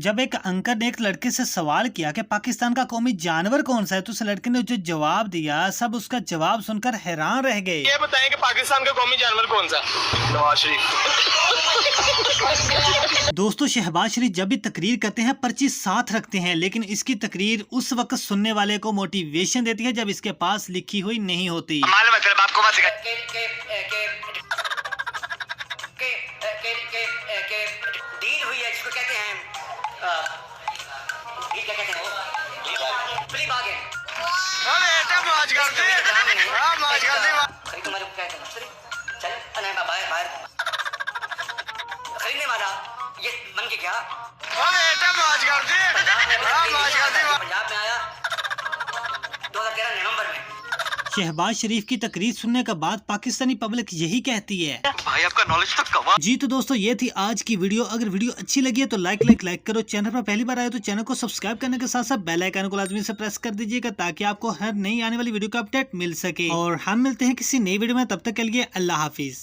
जब एक अंकल ने एक लड़के से सवाल किया कि पाकिस्तान का कौमी जानवर कौन सा है, तो उस लड़के ने जो जवाब दिया, सब उसका जवाब सुनकर हैरान रह गए। ये बताएं कि पाकिस्तान का कौमी जानवर कौन सा? नवाज शरीफ। दोस्तों, शहबाज शरीफ जब भी तकरीर करते हैं पर्ची साथ रखते हैं, लेकिन इसकी तकरीर उस वक्त सुनने वाले को मोटिवेशन देती है जब इसके पास लिखी हुई नहीं होती। डील हुई है जिसको कहते हैं डील क्या कहते हैं प्री बार्गेन। अरे बेटा मौज करते हैं, हां मौज करते हैं। खरीद तुम्हारे को कहते हैं सॉरी चल अने बाहर खरीदने वाला ये बन के क्या। अरे बेटा मौज करते हैं, हां मौज करते हैं। पंजाब में आया 2013 नवंबर में। शहबाज शरीफ की तकरीर सुनने के बाद पाकिस्तानी पब्लिक यही कहती है, भाई आपका नॉलेज तो कमाल। जी तो दोस्तों, ये थी आज की वीडियो। अगर वीडियो अच्छी लगी है तो लाइक करो। चैनल पर पहली बार आए तो चैनल को सब्सक्राइब करने के साथ साथ बेल आइकन को लाजमी से प्रेस कर दीजिएगा, ताकि आपको हर नई आने वाली वीडियो का अपडेट मिल सके। और हम मिलते हैं किसी नई वीडियो में, तब तक के लिए अल्लाह हाफिज।